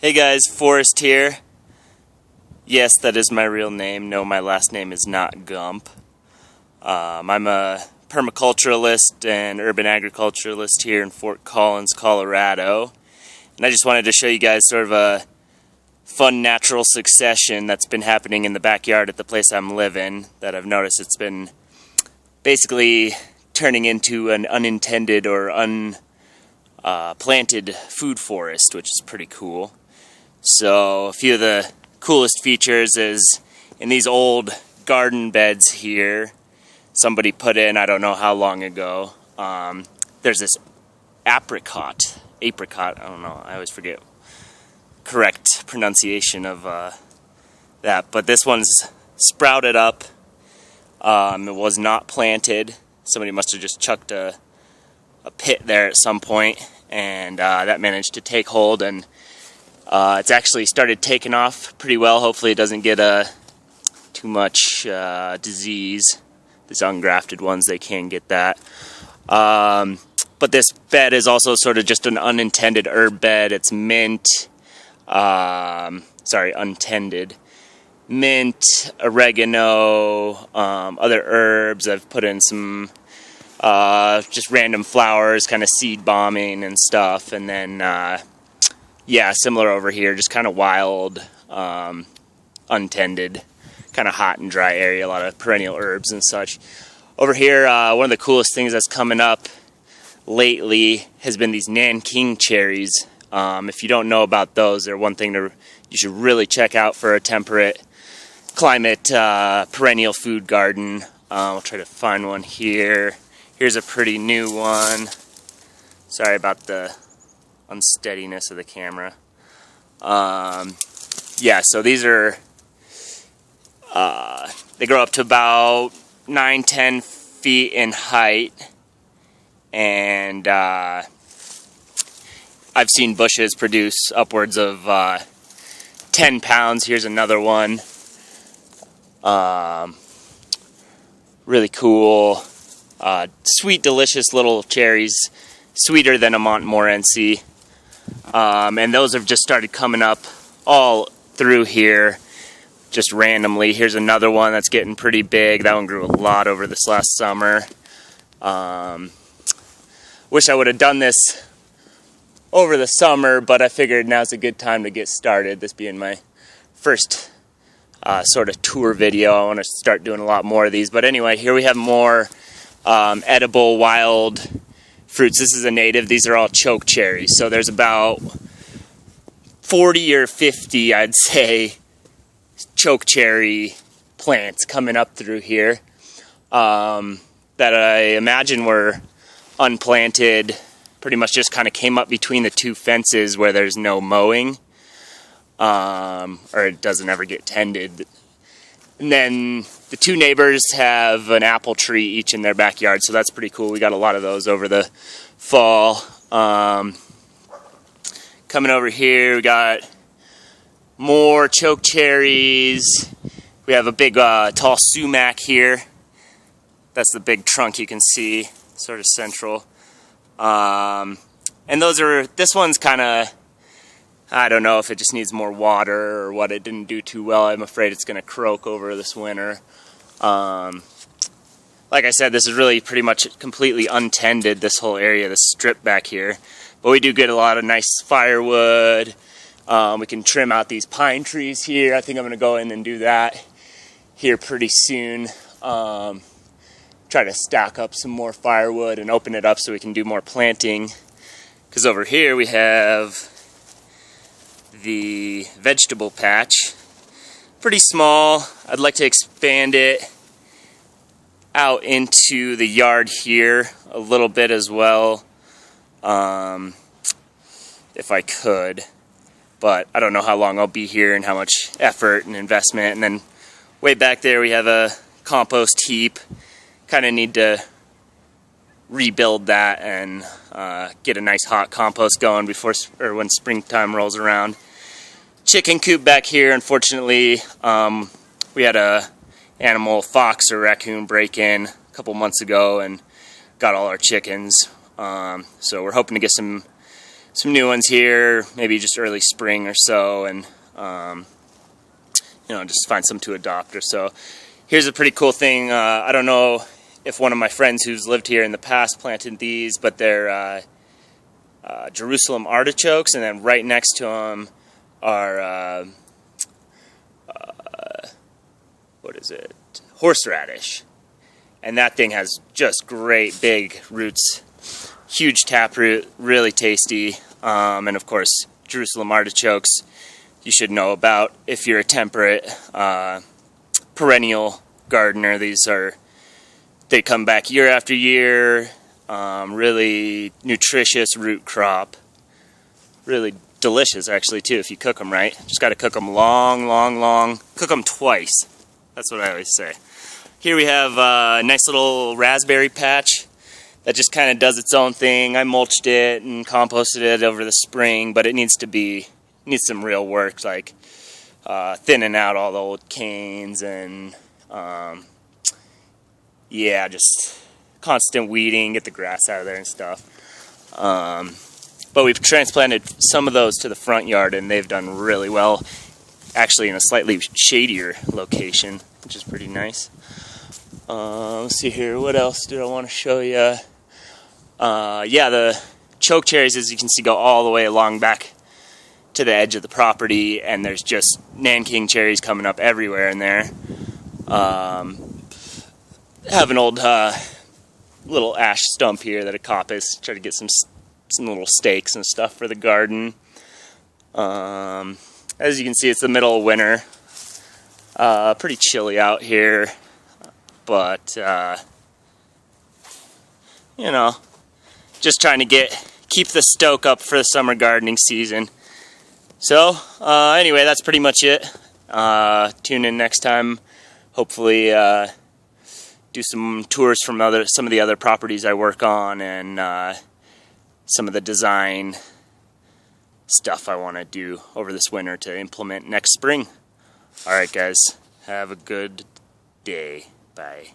Hey guys, Forrest here. Yes, that is my real name. No, my last name is not Gump. I'm a permaculturalist and urban agriculturalist here in Fort Collins, Colorado. And I just wanted to show you guys sort of a fun natural succession that's been happening in the backyard at the place I'm living that I've noticed it's been basically turning into an unintended or planted food forest, which is pretty cool. So a few of the coolest features is in these old garden beds here somebody put in, I don't know how long ago, there's this apricot, I don't know, I always forget correct pronunciation of that, but this one's sprouted up. It was not planted. Somebody must have just chucked a pit there at some point, and that managed to take hold, and it's actually started taking off pretty well. Hopefully it doesn't get too much disease. These ungrafted ones, they can get that. But this bed is also sort of just an unintended herb bed. It's mint, untended. Mint, oregano, other herbs. I've put in some just random flowers, kind of seed bombing and stuff, and then yeah, similar over here, just kind of wild, untended, kind of hot and dry area, a lot of perennial herbs and such. Over here, one of the coolest things that's coming up lately has been these Nanking cherries. If you don't know about those, they're one thing you should really check out for a temperate climate perennial food garden. I'll try to find one here. Here's a pretty new one. Sorry about the unsteadiness of the camera. Yeah, so these are they grow up to about 9-10 feet in height, and I've seen bushes produce upwards of 10 pounds. Here's another one. Really cool, sweet, delicious little cherries, sweeter than a Montmorency. And those have just started coming up all through here, just randomly. Here's another one that's getting pretty big. That one grew a lot over this last summer. Wish I would have done this over the summer, but I figured now's a good time to get started. This being my first sort of tour video. I want to start doing a lot more of these. But anyway, here we have more edible wild fruits. This is a native. These are all choke cherries. So there's about 40 or 50, I'd say, choke cherry plants coming up through here that I imagine were unplanted, pretty much just kind of came up between the two fences where there's no mowing, or it doesn't ever get tended. And then the two neighbors have an apple tree each in their backyard, so that's pretty cool. We got a lot of those over the fall. Coming over here, we got more choke cherries. We have a big tall sumac here. That's the big trunk you can see, sort of central. And this one's kind of, I don't know if it just needs more water or what. It didn't do too well. I'm afraid it's going to croak over this winter. Like I said, this is really pretty much completely untended, this whole area, this strip back here. But we do get a lot of nice firewood. We can trim out these pine trees here. I think I'm going to go in and do that here pretty soon. Try to stack up some more firewood and open it up so we can do more planting. Because over here we have the vegetable patch. Pretty small. I'd like to expand it out into the yard here a little bit as well, if I could. But I don't know how long I'll be here and how much effort and investment. And then way back there we have a compost heap. Kind of need to rebuild that and get a nice hot compost going when springtime rolls around. Chicken coop back here. Unfortunately, we had a fox or raccoon break in a couple months ago and got all our chickens. So we're hoping to get some some new ones here, maybe just early spring or so, and you know, just find some to adopt or so. Here's a pretty cool thing. I don't know if one of my friends who's lived here in the past planted these, but they're Jerusalem artichokes, and then right next to them are what is it? Horseradish. And that thing has just great big roots, huge taproot, really tasty, and of course Jerusalem artichokes you should know about if you're a temperate perennial gardener. They come back year after year, really nutritious root crop, really delicious actually too if you cook them right. Just got to cook them long, cook them twice. That's what I always say. Here we have a nice little raspberry patch that just kind of does its own thing. I mulched it and composted it over the spring, but it needs some real work, like thinning out all the old canes and yeah, just constant weeding, get the grass out of there and stuff. But we've transplanted some of those to the front yard, and they've done really well, actually in a slightly shadier location, which is pretty nice. Let's see here, what else did I want to show you? Yeah, the choke cherries, as you can see, go all the way along back to the edge of the property, and there's just Nanking cherries coming up everywhere in there. Have an old little ash stump here that I coppice, try to get some little stakes and stuff for the garden. As you can see, it's the middle of winter. Pretty chilly out here, but you know, just trying to keep the stoke up for the summer gardening season. So anyway, that's pretty much it. Tune in next time. Hopefully do some tours from some of the other properties I work on, and some of the design stuff I want to do over this winter to implement next spring. Alright guys, have a good day. Bye.